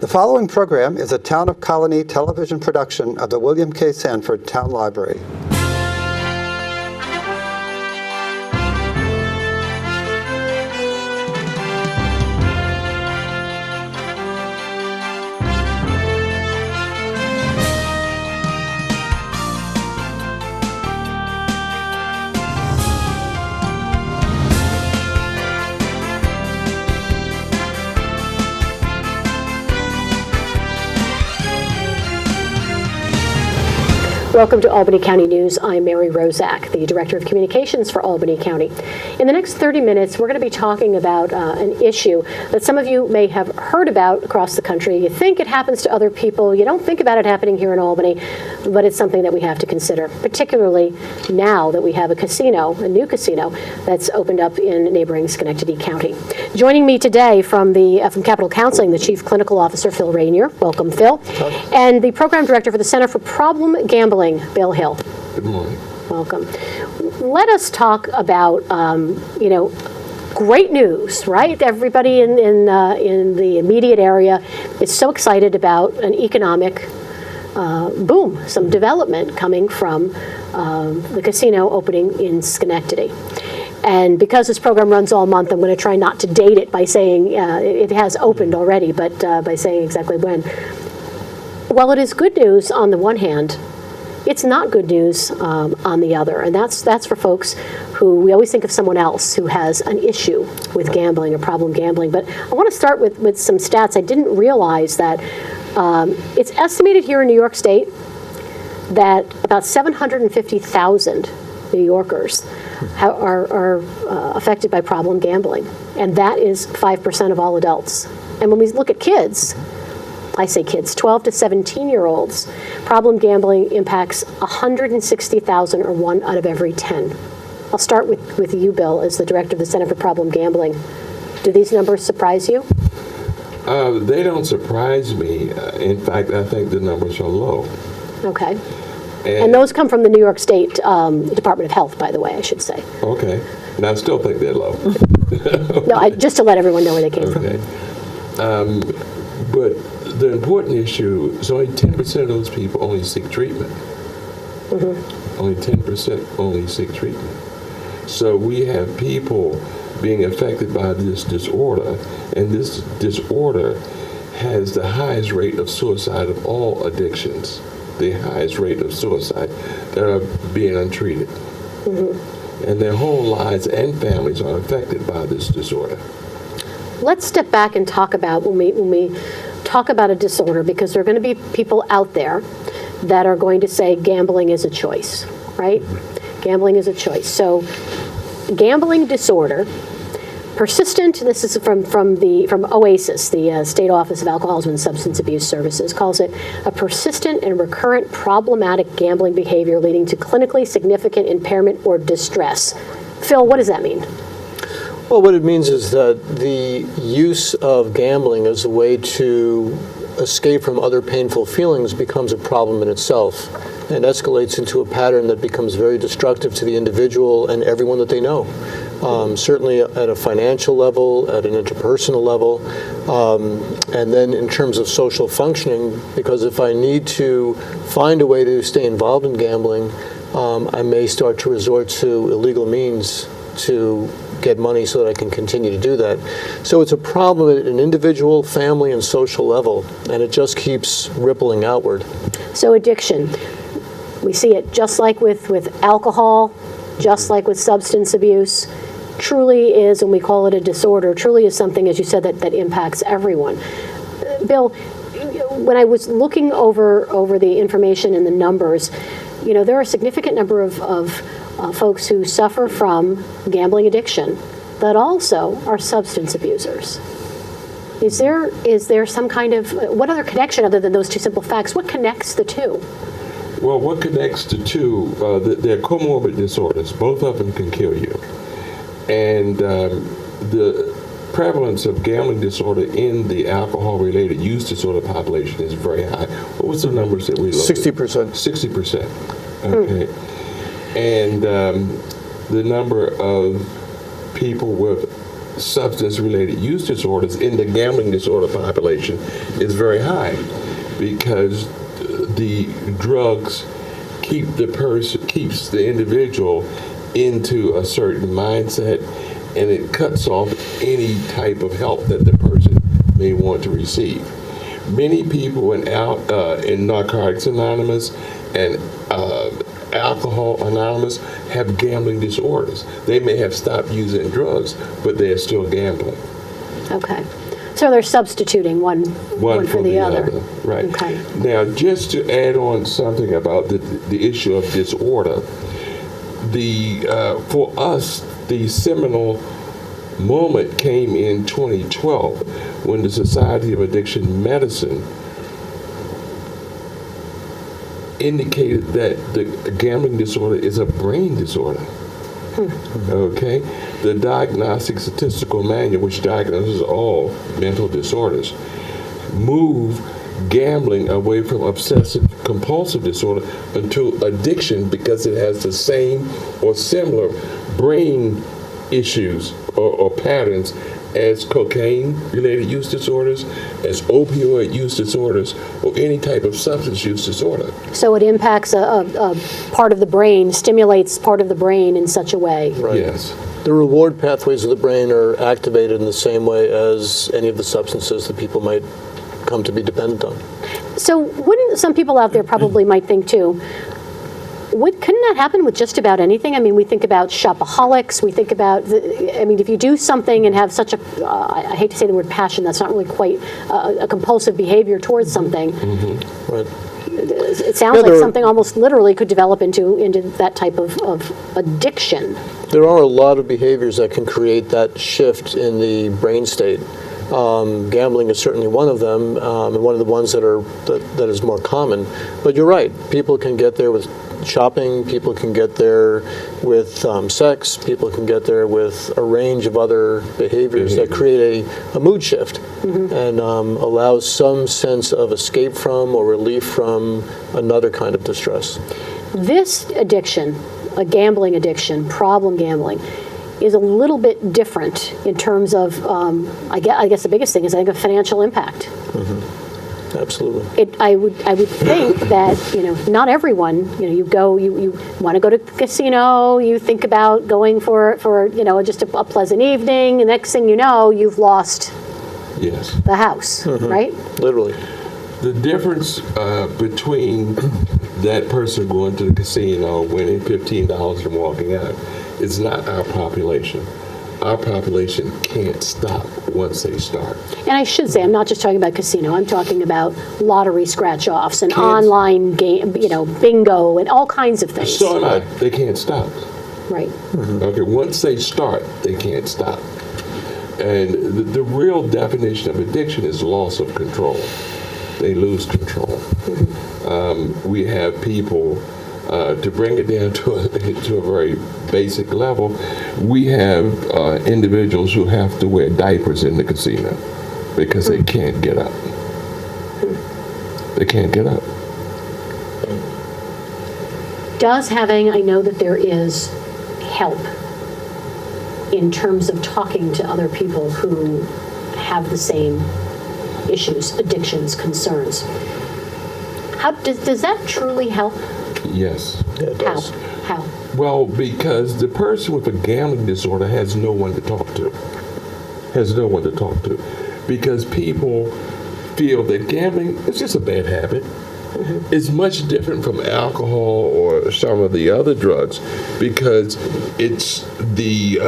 The following program is a Town of Colonie television production of the William K. Sanford Town Library. Welcome to Albany County News. I'm Mary Rozak, the Director of Communications for Albany County. In the next 30 minutes, we're going to be talking about an issue that some of you may have heard about across the country. You think it happens to other people. You don't think about it happening here in Albany, but it's something that we have to consider, particularly now that we have a new casino that's opened up in neighboring Schenectady County. Joining me today from Capital Counseling, the Chief Clinical Officer, Phil Ranier. Welcome, Phil. And the Program Director for the Center for Problem Gambling, Bill Hill. Good morning. Welcome. Let us talk about, great news, right? Everybody in the immediate area is so excited about an economic boom, some development coming from the casino opening in Schenectady. And because this program runs all month, I'm going to try not to date it by saying it has opened already, but by saying exactly when. While it is good news on the one hand, it's not good news on the other, and that's for folks who we always think of someone else who has an issue with gambling or problem gambling. But I want to start with some stats. I didn't realize that it's estimated here in New York State that about 750,000 New Yorkers are affected by problem gambling, and that is 5% of all adults. And when we look at kids, I say kids, 12 to 17-year-olds, problem gambling impacts 160,000, or 1 out of every 10. I'll start with you, Bill, as the Director of the Center for Problem Gambling. Do these numbers surprise you? They don't surprise me. In fact, I think the numbers are low. Okay. And those come from the New York State Department of Health, by the way, I should say. Okay. And I still think they're low. No, just to let everyone know where they came from. But the important issue is only 10% of those people only seek treatment. Mm-hmm. Only 10% only seek treatment. So we have people being affected by this disorder, and this disorder has the highest rate of suicide of all addictions, the highest rate of suicide that are being untreated. Mm-hmm. And their whole lives and families are affected by this disorder. Let's step back and talk about when we talk about a disorder, because there are going to be people out there that are going to say gambling is a choice, right? Mm-hmm. Gambling is a choice. So gambling disorder, persistent, this is from OASIS, the State Office of Alcoholism and Substance Abuse Services, calls it a persistent and recurrent problematic gambling behavior leading to clinically significant impairment or distress. Phil, what does that mean? Well, what it means is that the use of gambling as a way to escape from other painful feelings becomes a problem in itself and escalates into a pattern that becomes very destructive to the individual and everyone that they know. Certainly at a financial level, at an interpersonal level, and then in terms of social functioning, because if I need to find a way to stay involved in gambling, I may start to resort to illegal means to get money so that I can continue to do that. So it's a problem at an individual, family, and social level, and it just keeps rippling outward. So addiction, we see it just like with alcohol, just like with substance abuse, truly is, and we call it a disorder, truly is something, as you said, that impacts everyone. Bill, when I was looking over the information and the numbers, there are a significant number of folks who suffer from gambling addiction that also are substance abusers. Is there some kind of, what other connection other than those two simple facts? What connects the two? Well, what connects the two, they're comorbid disorders. Both of them can kill you. And the prevalence of gambling disorder in the alcohol-related use disorder population is very high. What was the numbers that we looked at? 60%. 60%. Okay. And the number of people with substance-related use disorders in the gambling disorder population is very high, because the drugs keeps the individual into a certain mindset, and it cuts off any type of help that the person may want to receive. Many people in Narcotics Anonymous and Alcohol Anonymous have gambling disorders. They may have stopped using drugs, but they're still gambling. Okay. So they're substituting one for the other. Right. Okay. Now, just to add on something about the issue of disorder, for us, the seminal moment came in 2012 when the Society of Addiction Medicine indicated that the gambling disorder is a brain disorder. Okay? The Diagnostic Statistical Manual, which diagnoses all mental disorders, move gambling away from obsessive compulsive disorder into addiction, because it has the same or similar brain issues or patterns as cocaine-related use disorders, as opioid use disorders, or any type of substance use disorder. So it impacts a part of the brain, stimulates part of the brain in such a way. Right. Yes. The reward pathways of the brain are activated in the same way as any of the substances that people might come to be dependent on. So wouldn't some people out there probably might think too, couldn't that happen with just about anything? I mean, we think about shopaholics. We think about, if you do something and have such a, I hate to say the word passion, that's not really quite a compulsive behavior towards something. Mm-hmm. Right. It sounds like something almost literally could develop into that type of addiction. There are a lot of behaviors that can create that shift in the brain state. Gambling is certainly one of them, and one of the ones that is more common. But you're right. People can get there with shopping. People can get there with sex. People can get there with a range of other behaviors that create a mood shift and allows some sense of escape from or relief from another kind of distress. This addiction, a gambling addiction, problem gambling, is a little bit different in terms of, I guess the biggest thing is, I think, a financial impact. Absolutely. I would think that, not everyone, you want to go to the casino, you think about going for just a pleasant evening, and next thing you know, you've lost the house, right? Literally. The difference between that person going to the casino, winning $15 and walking out, is not our population. Our population can't stop once they start. And I should say, I'm not just talking about casino. I'm talking about lottery scratch-offs and online game, bingo and all kinds of things. So they can't stop. Right. Okay, once they start, they can't stop. And the real definition of addiction is loss of control. They lose control. We have people, to bring it down to a very basic level, we have individuals who have to wear diapers in the casino because they can't get up. They can't get up. I know that there is help in terms of talking to other people who have the same issues, addictions, concerns. How does that truly help? Yes. Yeah, it does. How? Well, because the person with a gambling disorder has no one to talk to. Because people feel that gambling is just a bad habit. It's much different from alcohol or some of the other drugs, because it's the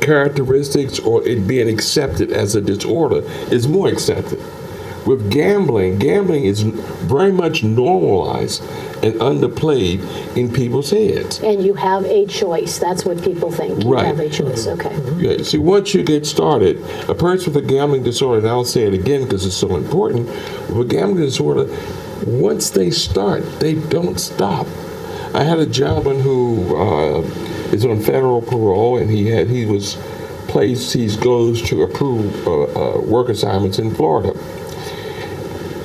characteristics or it being accepted as a disorder is more accepted. With gambling is very much normalized and underplayed in people's heads. And you have a choice. That's what people think. You have a choice. Okay. Yeah. See, once you get started, a person with a gambling disorder, and I'll say it again because it's so important, with a gambling disorder, once they start, they don't stop. I had a gentleman who is on federal parole, and he was placed, he goes to approve work assignments in Florida.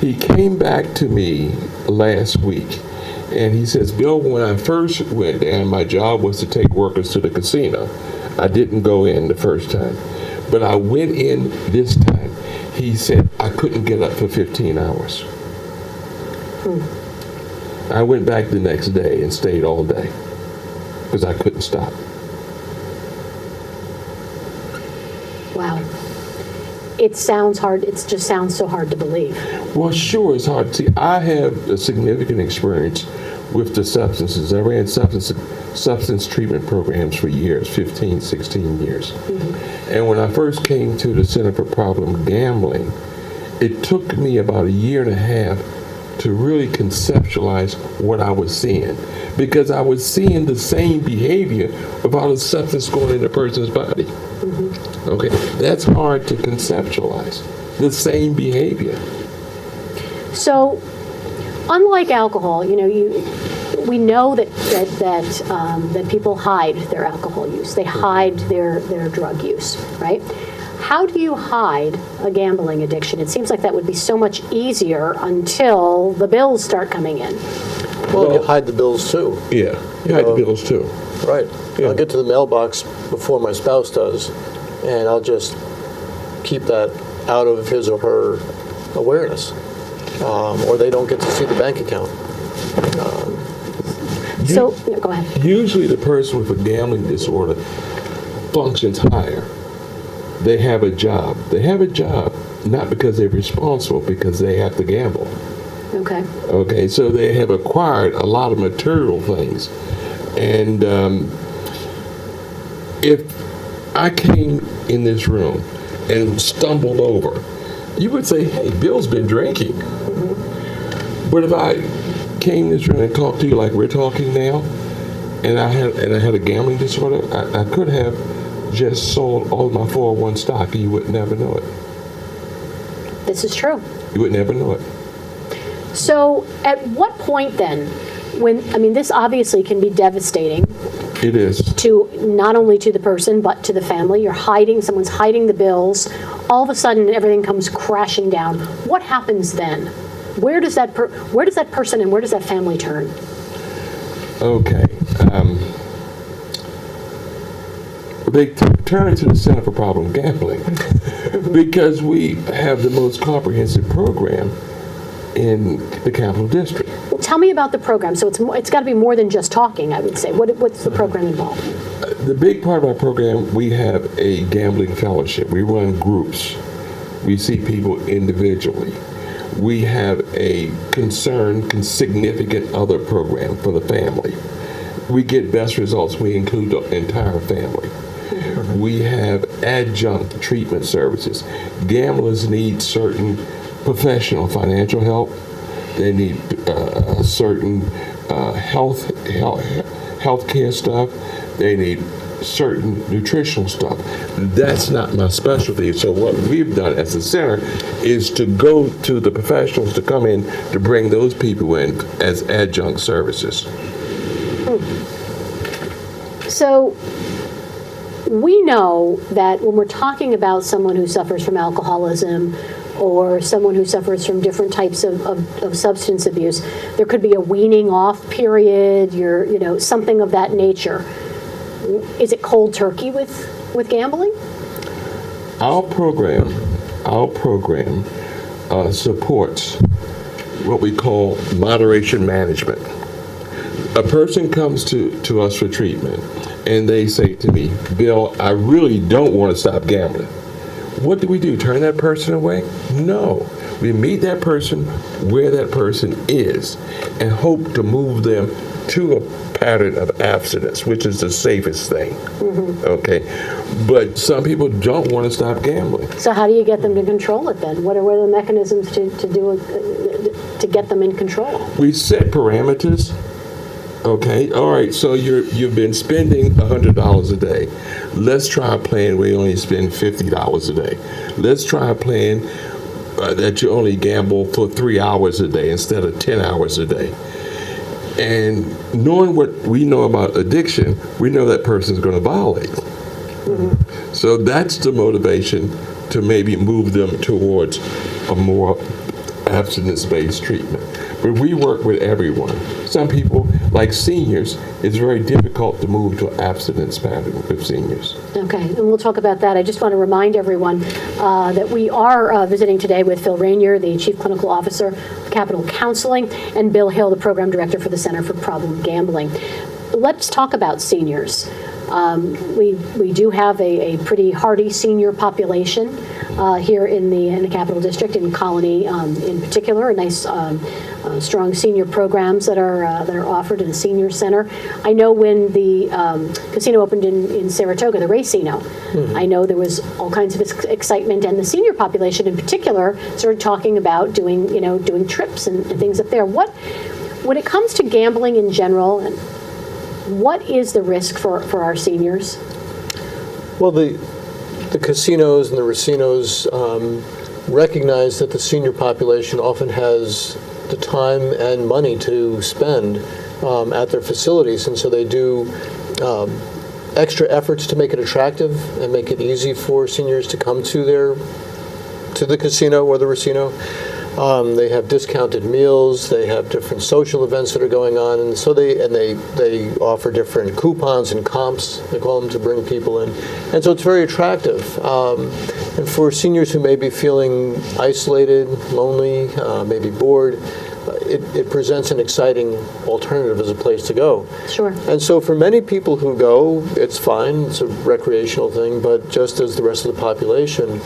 He came back to me last week, and he says, Bill, when I first went there, my job was to take workers to the casino. I didn't go in the first time. But I went in this time. He said I couldn't get up for 15 hours. I went back the next day and stayed all day because I couldn't stop. Wow. It sounds hard. It just sounds so hard to believe. Well, sure, it's hard. See, I have a significant experience with the substances. I ran substance treatment programs for years, 15, 16 years. And when I first came to the Center for Problem Gambling, it took me about a year and a half to really conceptualize what I was seeing, because I was seeing the same behavior without a substance going in a person's body. Okay, that's hard to conceptualize, the same behavior. So, unlike alcohol, we know that people hide their alcohol use. They hide their drug use, right? How do you hide a gambling addiction? It seems like that would be so much easier until the bills start coming in. Well, you hide the bills too. Yeah, you hide the bills too. Right. Yeah. I'll get to the mailbox before my spouse does, and I'll just keep that out of his or her awareness. Or they don't get to see the bank account. Go ahead. Usually the person with a gambling disorder functions higher. They have a job. They have a job not because they're responsible, because they have to gamble. Okay. Okay, so they have acquired a lot of material things. And if I came in this room and stumbled over, you would say, hey, Bill's been drinking. But if I came in this room and talked to you like we're talking now, and I had a gambling disorder, I could have just sold all my 401 stock and you would never know it. This is true. You would never know it. So at what point then, this obviously can be devastating. It is. To not only to the person, but to the family. Someone's hiding the bills. All of a sudden, everything comes crashing down. What happens then? Where does that person and where does that family turn? Okay. They turn to the Center for Problem Gambling because we have the most comprehensive program in the Capital District. Well, tell me about the program. So it's got to be more than just talking, I would say. What's the program involved? The big part of our program, we have a gambling fellowship. We run groups. We see people individually. We have a concerned, significant other program for the family. We get best results. We include the entire family. We have adjunct treatment services. Gamblers need certain professional financial help. They need certain health care stuff. They need certain nutritional stuff. That's not my specialty. So what we've done as a center is to go to the professionals to come in to bring those people in as adjunct services. So we know that when we're talking about someone who suffers from alcoholism or someone who suffers from different types of substance abuse, there could be a weaning off period, something of that nature. Is it cold turkey with gambling? Our program supports what we call moderation management. A person comes to us for treatment and they say to me, Bill, I really don't want to stop gambling. What do? Turn that person away? No. We meet that person where that person is and hope to move them to a pattern of abstinence, which is the safest thing. Okay? But some people don't want to stop gambling. So how do you get them to control it then? What are the mechanisms to get them in control? We set parameters. Okay, all right, so you've been spending $100 a day. Let's try a plan where you only spend $50 a day. Let's try a plan that you only gamble for 3 hours a day instead of 10 hours a day. And knowing what we know about addiction, we know that person's going to violate. So that's the motivation to maybe move them towards a more abstinence-based treatment. but we work with everyone. Some people, like seniors, it's very difficult to move to an abstinence pattern with seniors. Okay, and we'll talk about that. I just want to remind everyone that we are visiting today with Phil Ranier, the Chief Clinical Officer of Capital Counseling, and Bill Hill, the Program Director for the Center for Problem Gambling. Let's talk about seniors. We do have a pretty hardy senior population here in the Capital District, in Colonie in particular. Nice, strong senior programs that are offered in the senior center. I know when the casino opened in Saratoga, the Racino, I know there was all kinds of excitement, and the senior population in particular started talking about doing trips and things up there. When it comes to gambling in general, what is the risk for our seniors? Well, the casinos and the racinos recognize that the senior population often has the time and money to spend at their facilities, and so they do extra efforts to make it attractive and make it easy for seniors to come to the casino or the racino. They have discounted meals. They have different social events that are going on, and so they offer different coupons and comps, they call them, to bring people in, and so it's very attractive. And for seniors who may be feeling isolated, lonely, maybe bored, it presents an exciting alternative as a place to go. Sure. And so for many people who go, it's fine. It's a recreational thing, but just as the rest of the population,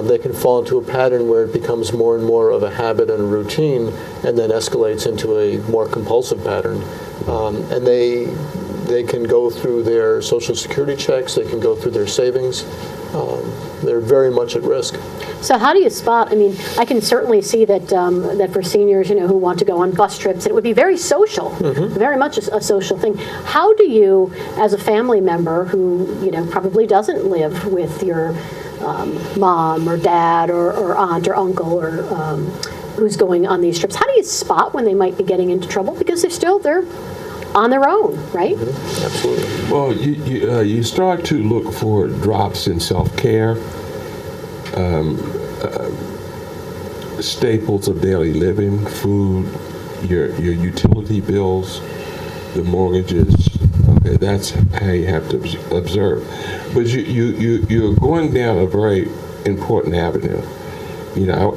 they can fall into a pattern where it becomes more and more of a habit and a routine, and then escalates into a more compulsive pattern. And they can go through their Social Security checks, they can go through their savings. They're very much at risk. So how do you spot? I mean, I can certainly see that that for seniors, who want to go on bus trips, it would be very social, very much a social thing. How do you, as a family member who probably doesn't live with your mom or dad or aunt or uncle or who's going on these trips, how do you spot when they might be getting into trouble? Because they're on their own, right? Absolutely. Well, you start to look for drops in self-care, staples of daily living, food, your utility bills, the mortgages. Okay, that's how you have to observe. But you're going down a very important avenue.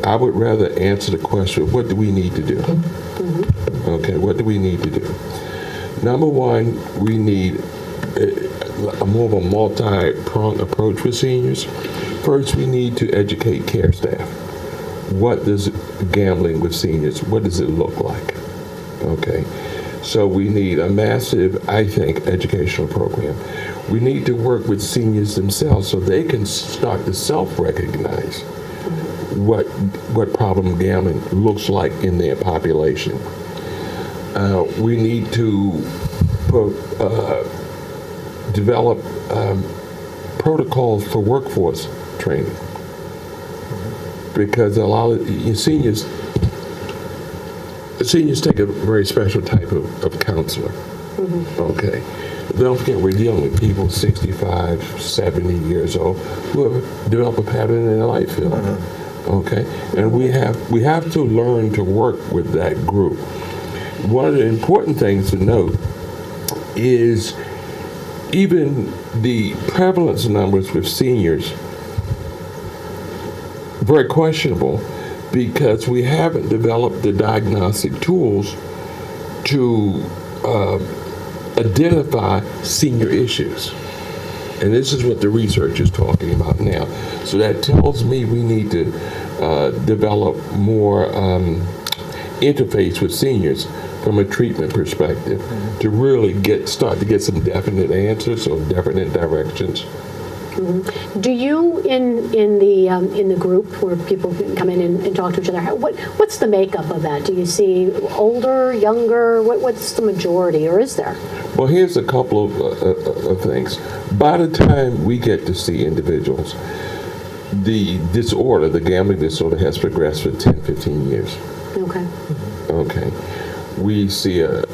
I would rather answer the question, what do we need to do? Okay, what do we need to do? Number one, we need a more of a multi-pronged approach with seniors. First, we need to educate care staff. What does gambling with seniors, what does it look like? Okay, so we need a massive, I think, educational program. We need to work with seniors themselves so they can start to self-recognize what problem gambling looks like in their population. We need to develop protocols for workforce training, because a lot of seniors take a very special type of counselor. Okay, don't forget, we're dealing with people 65, 70 years old who have developed a pattern in their life. Okay, and we have to learn to work with that group. One of the important things to note is even the prevalence numbers with seniors very questionable, because we haven't developed the diagnostic tools to identify senior issues. And this is what the research is talking about now. So that tells me we need to develop more interface with seniors from a treatment perspective to really start to get some definite answers or definite directions. Do you, in the group where people come in and talk to each other, what's the makeup of that? Do you see older, younger? What's the majority, or is there? Well, here's a couple of things. By the time we get to see individuals, the gambling disorder has progressed for 10, 15 years. Okay. Okay. We see a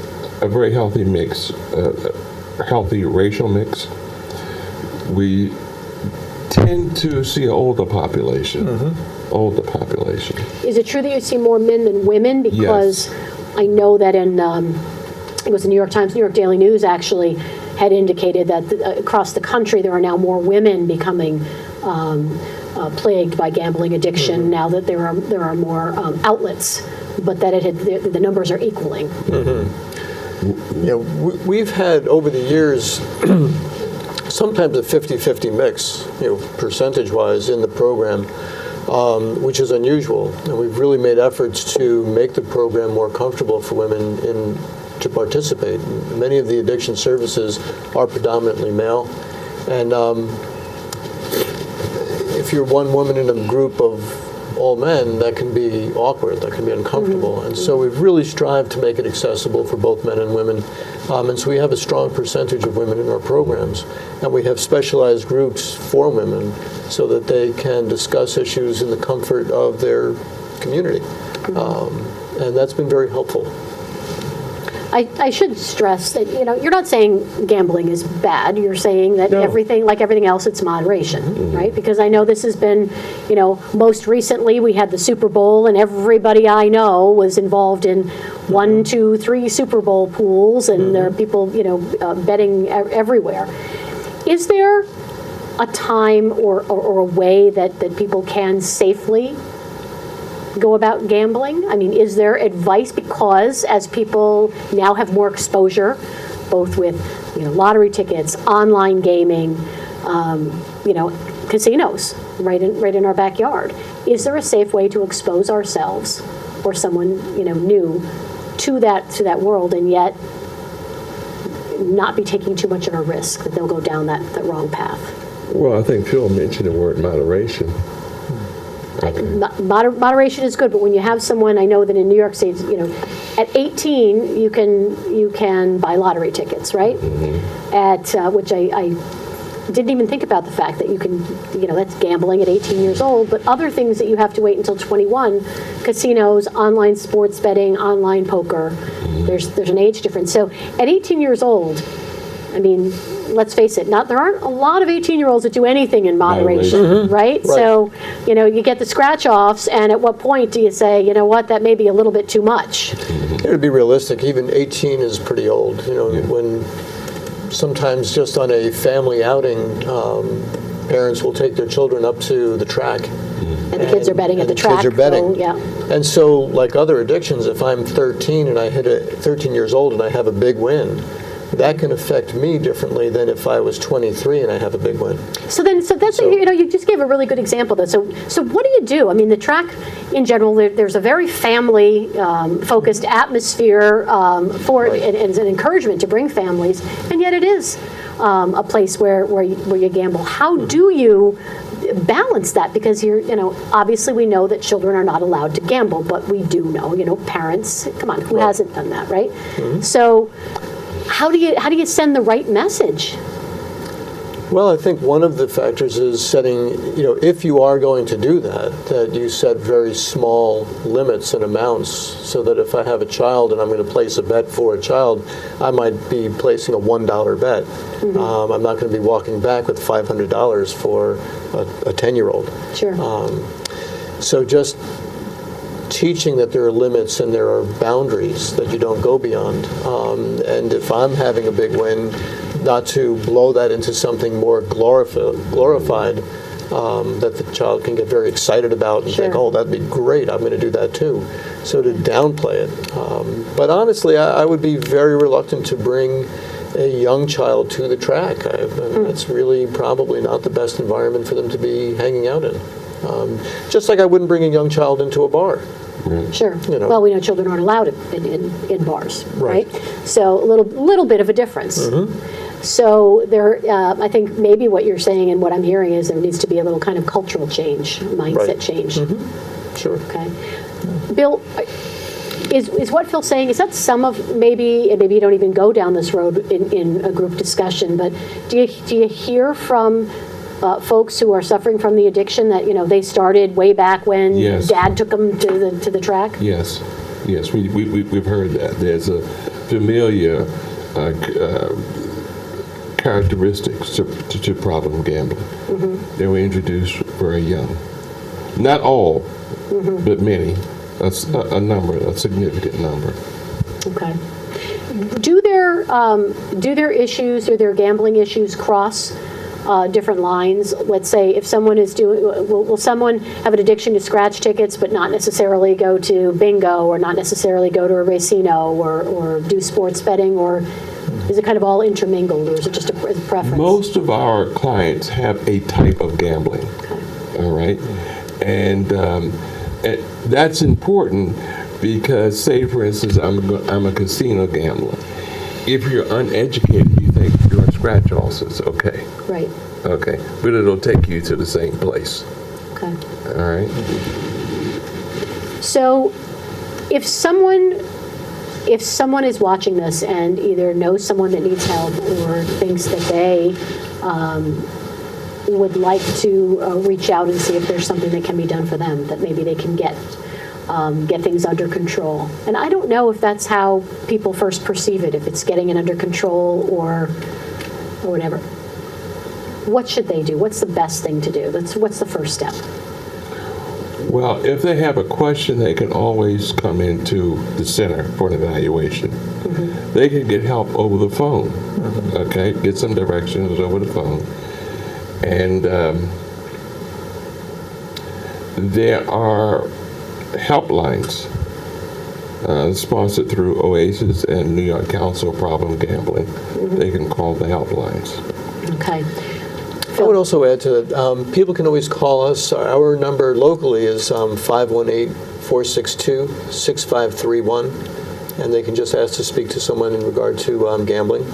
very healthy mix, a healthy racial mix. We tend to see an older population. Older population. Is it true that you see more men than women? Because yes. I know that it was the New York Times, New York Daily News actually had indicated that across the country there are now more women becoming plagued by gambling addiction now that there are more outlets, but that the numbers are equaling. We've had over the years sometimes a 50-50 mix, percentage-wise in the program, which is unusual. And we've really made efforts to make the program more comfortable for women to participate. Many of the addiction services are predominantly male. And if you're one woman in a group of all men, that can be awkward, that can be uncomfortable. And so we've really strived to make it accessible for both men and women. And so we have a strong percentage of women in our programs. And we have specialized groups for women so that they can discuss issues in the comfort of their community. And that's been very helpful. I should stress that, you're not saying gambling is bad. You're saying that everything, like everything else, it's moderation, right? Because I know this has been, most recently we had the Super Bowl, and everybody I know was involved in 1, 2, 3 Super Bowl pools, and there are people, betting everywhere. Is there a time or a way that people can safely go about gambling? I mean, is there advice? Because as people now have more exposure, both with lottery tickets, online gaming, casinos right in our backyard, is there a safe way to expose ourselves or someone new to that world, and yet not be taking too much of a risk that they'll go down that wrong path? Well, I think Phil mentioned the word moderation. Moderation is good, but when you have someone, I know that in New York State, at 18 you can buy lottery tickets, right? At which I didn't even think about the fact that you can, that's gambling at 18 years old. But other things that you have to wait until 21, casinos, online sports betting, online poker. There's an age difference. So at 18 years old, I mean, let's face it, there aren't a lot of 18-year-olds that do anything in moderation, right? So, you get the scratch-offs, and at what point do you say, that may be a little bit too much? To be realistic, even 18 is pretty old. When sometimes just on a family outing, parents will take their children up to the track. And the kids are betting at the track. Kids are betting. So, yeah. And so, like other addictions, if I'm 13 and I hit 13 years old and I have a big win, that can affect me differently than if I was 23 and I have a big win. So that's you just gave a really good example though. So what do you do? I mean, the track in general, there's a very family focused atmosphere for it, and an encouragement to bring families, and yet it is a place where you gamble. How do you balance that? Because obviously we know that children are not allowed to gamble, but we do know, parents, come on, who hasn't done that, right? So how do you send the right message? Well, I think one of the factors is setting, if you are going to do that you set very small limits and amounts, so that if I have a child and I'm going to place a bet for a child, I might be placing a $1 bet. I'm not going to be walking back with $500 for a 10-year-old. Sure. So just teaching that there are limits and there are boundaries that you don't go beyond. And if I'm having a big win, not to blow that into something more glorified that the child can get very excited about and think, oh, that'd be great, I'm going to do that too. So to downplay it. But honestly, I would be very reluctant to bring a young child to the track. That's really probably not the best environment for them to be hanging out in. Just like I wouldn't bring a young child into a bar. Sure. Well, we know children aren't allowed in bars, right? So a little bit of a difference. So there, I think maybe what you're saying and what I'm hearing is there needs to be a little kind of cultural change, mindset change. Sure. Okay. Bill, is what Phil's saying, is that some of maybe you don't even go down this road in a group discussion, but do you hear from folks who are suffering from the addiction that they started way back when Dad took them to the track? Yes, we've heard that. There's a familiar characteristics to problem gambling. They were introduced very young. Not all, but many. A significant number. Okay. Do their issues or their gambling issues cross different lines? Let's say if someone is doing, will someone have an addiction to scratch tickets but not necessarily go to bingo or not necessarily go to a racino or do sports betting, or is it kind of all intermingled, or is it just a preference? Most of our clients have a type of gambling, all right? And that's important because, say, for instance, I'm a casino gambler. If you're uneducated, you think doing scratch offs is okay. Right. Okay, but it'll take you to the same place. Okay. All right? So if someone is watching this and either knows someone that needs help or thinks that they would like to reach out and see if there's something that can be done for them, that maybe they can get things under control. And I don't know if that's how people first perceive it, if it's getting it under control or whatever. What should they do? What's the best thing to do? What's the first step? Well, if they have a question, they can always come into the center for an evaluation. Mm-hmm. They can get help over the phone, okay? Get some directions over the phone. And there are helplines sponsored through OASIS and New York Council of Problem Gambling. Mm-hmm. They can call the helplines. Okay. I would also add to that, people can always call us. Our number locally is 518-462-6531, and they can just ask to speak to someone in regard to gambling.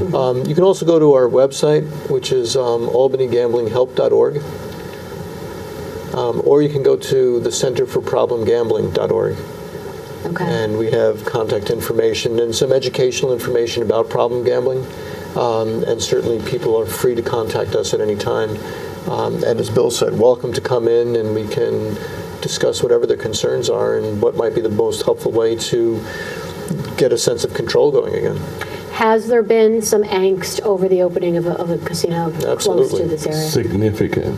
You can also go to our website, which is albanygamblinghelp.org, or you can go to the centerforproblemgambling.org. Okay. And we have contact information and some educational information about problem gambling. And certainly people are free to contact us at any time. And as Bill said, welcome to come in and we can discuss whatever their concerns are and what might be the most helpful way to get a sense of control going again. Has there been some angst over the opening of a casino close to this area? Significant.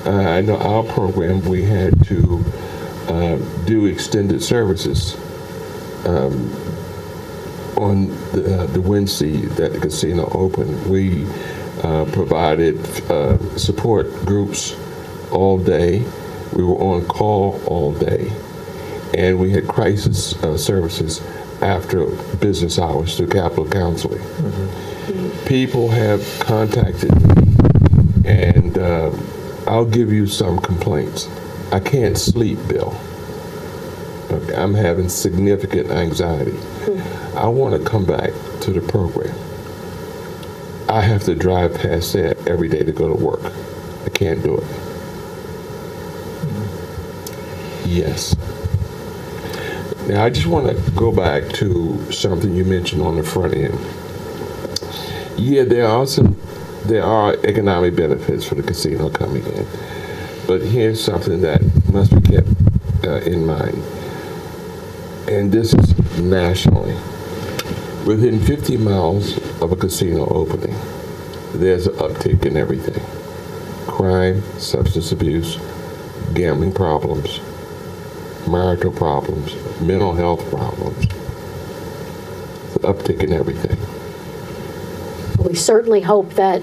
I know our program, we had to do extended services on the Wednesday that the casino opened. We provided support groups all day. We were on call all day. And we had crisis services after business hours through Capital Counseling. Mm-hmm. People have contacted me, and I'll give you some complaints. I can't sleep, Bill. Okay, I'm having significant anxiety. I want to come back to the program. I have to drive past that every day to go to work. I can't do it. Yes. Now, I just want to go back to something you mentioned on the front end. Yeah, there are economic benefits for the casino coming in, but here's something that must be kept in mind, and this is nationally. Within 50 miles of a casino opening, there's an uptick in everything: crime, substance abuse, gambling problems, marital problems, mental health problems. It's an uptick in everything. We certainly hope that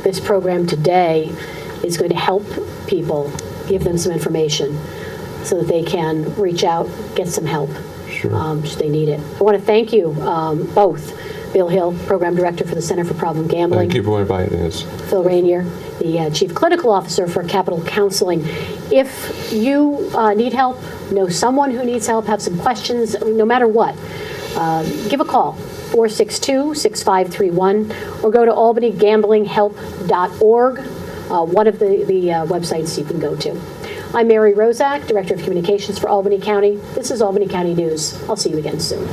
this program today is going to help people, give them some information so that they can reach out, get some help. Sure. Should they need it. I want to thank you both, Bill Hill, Program Director for the Center for Problem Gambling. Thank you for inviting us. Phil Ranier, the Chief Clinical Officer for Capital Counseling. If you need help, know someone who needs help, have some questions, no matter what, give a call, 462-6531, or go to albanygamblinghelp.org, one of the websites you can go to. I'm Mary Rozak, Director of Communications for Albany County. This is Albany County News. I'll see you again soon.